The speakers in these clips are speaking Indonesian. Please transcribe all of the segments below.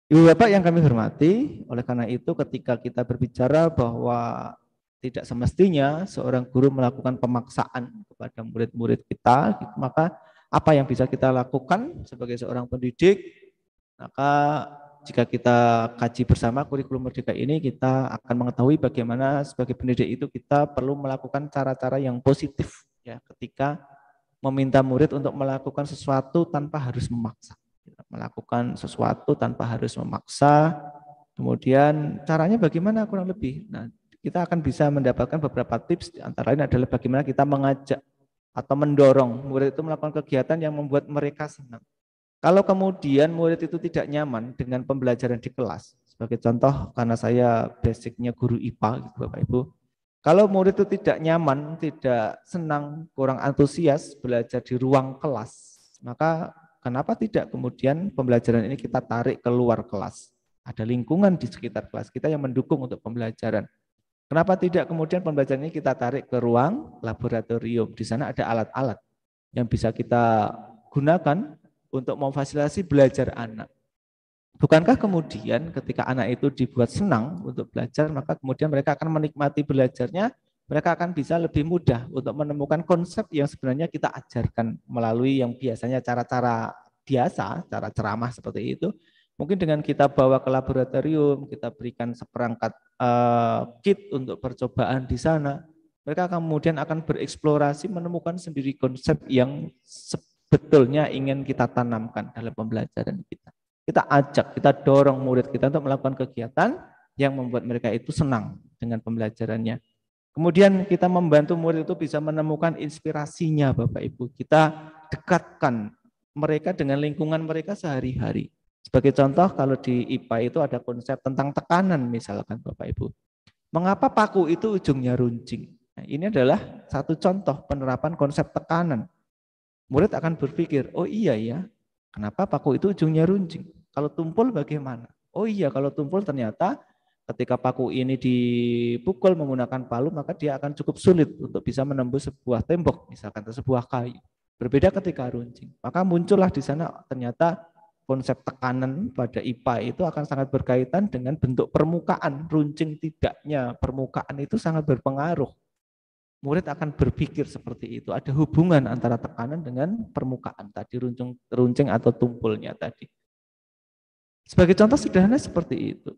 Ibu Bapak yang kami hormati, oleh karena itu ketika kita berbicara bahwa tidak semestinya seorang guru melakukan pemaksaan kepada murid-murid kita, gitu, maka apa yang bisa kita lakukan sebagai seorang pendidik? Maka jika kita kaji bersama kurikulum merdeka ini, kita akan mengetahui bagaimana sebagai pendidik itu kita perlu melakukan cara-cara yang positif ya ketika meminta murid untuk melakukan sesuatu tanpa harus memaksa. Melakukan sesuatu tanpa harus memaksa. Kemudian caranya bagaimana kurang lebih. Nah, kita akan bisa mendapatkan beberapa tips, antara lain adalah bagaimana kita mengajak atau mendorong murid itu melakukan kegiatan yang membuat mereka senang. Kalau kemudian murid itu tidak nyaman dengan pembelajaran di kelas, sebagai contoh karena saya basicnya guru IPA, gitu, Bapak Ibu. Kalau murid itu tidak nyaman, tidak senang, kurang antusias belajar di ruang kelas, maka kenapa tidak kemudian pembelajaran ini kita tarik keluar kelas? Ada lingkungan di sekitar kelas kita yang mendukung untuk pembelajaran. Kenapa tidak kemudian pembelajaran ini kita tarik ke ruang laboratorium? Di sana ada alat-alat yang bisa kita gunakan untuk memfasilitasi belajar anak. Bukankah kemudian ketika anak itu dibuat senang untuk belajar, maka kemudian mereka akan menikmati belajarnya, mereka akan bisa lebih mudah untuk menemukan konsep yang sebenarnya kita ajarkan melalui yang biasanya cara-cara biasa, cara ceramah seperti itu. Mungkin dengan kita bawa ke laboratorium, kita berikan seperangkat kit untuk percobaan di sana, mereka kemudian akan bereksplorasi menemukan sendiri konsep yang sebetulnya ingin kita tanamkan dalam pembelajaran kita. Kita ajak, kita dorong murid kita untuk melakukan kegiatan yang membuat mereka itu senang dengan pembelajarannya. Kemudian kita membantu murid itu bisa menemukan inspirasinya, Bapak Ibu. Kita dekatkan mereka dengan lingkungan mereka sehari-hari. Sebagai contoh, kalau di IPA itu ada konsep tentang tekanan misalkan, Bapak Ibu. Mengapa paku itu ujungnya runcing? Nah, ini adalah satu contoh penerapan konsep tekanan. Murid akan berpikir, oh iya ya, kenapa paku itu ujungnya runcing? Kalau tumpul bagaimana? Oh iya, kalau tumpul ternyata ketika paku ini dipukul menggunakan palu, maka dia akan cukup sulit untuk bisa menembus sebuah tembok, misalkan atau sebuah kayu. Berbeda ketika runcing. Maka muncullah di sana ternyata konsep tekanan pada IPA itu akan sangat berkaitan dengan bentuk permukaan. Runcing tidaknya permukaan itu sangat berpengaruh. Murid akan berpikir seperti itu. Ada hubungan antara tekanan dengan permukaan tadi, runcing atau tumpulnya tadi. Sebagai contoh sederhana seperti itu.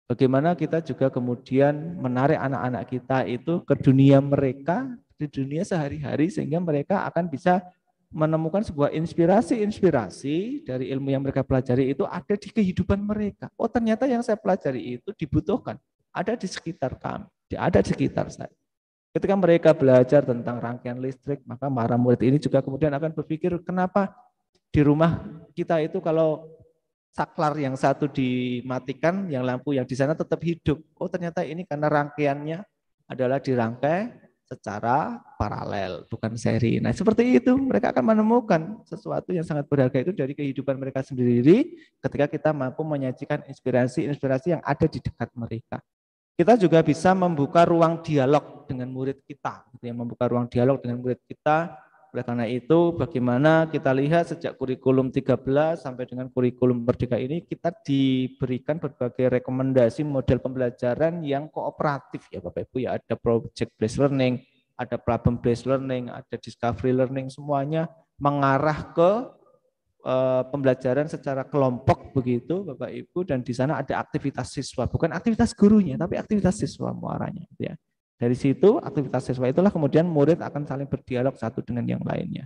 Bagaimana kita juga kemudian menarik anak-anak kita itu ke dunia mereka, di dunia sehari-hari, sehingga mereka akan bisa menemukan sebuah inspirasi-inspirasi dari ilmu yang mereka pelajari itu ada di kehidupan mereka. Oh ternyata yang saya pelajari itu dibutuhkan, ada di sekitar kami, ada di sekitar saya. Ketika mereka belajar tentang rangkaian listrik, maka para murid ini juga kemudian akan berpikir, kenapa di rumah kita itu kalau saklar yang satu dimatikan, yang lampu yang di sana tetap hidup. Oh ternyata ini karena rangkaiannya adalah dirangkai secara paralel, bukan seri. Nah seperti itu, mereka akan menemukan sesuatu yang sangat berharga itu dari kehidupan mereka sendiri ketika kita mampu menyajikan inspirasi-inspirasi yang ada di dekat mereka. Kita juga bisa membuka ruang dialog dengan murid kita, membuka ruang dialog dengan murid kita. Oleh karena itu, bagaimana kita lihat sejak kurikulum 13 sampai dengan kurikulum merdeka ini, kita diberikan berbagai rekomendasi model pembelajaran yang kooperatif ya Bapak Ibu ya. Ada project based learning, ada problem based learning, ada discovery learning, semuanya mengarah ke pembelajaran secara kelompok begitu Bapak Ibu, dan di sana ada aktivitas siswa, bukan aktivitas gurunya tapi aktivitas siswa muaranya ya. Dari situ aktivitas siswa itulah kemudian murid akan saling berdialog satu dengan yang lainnya.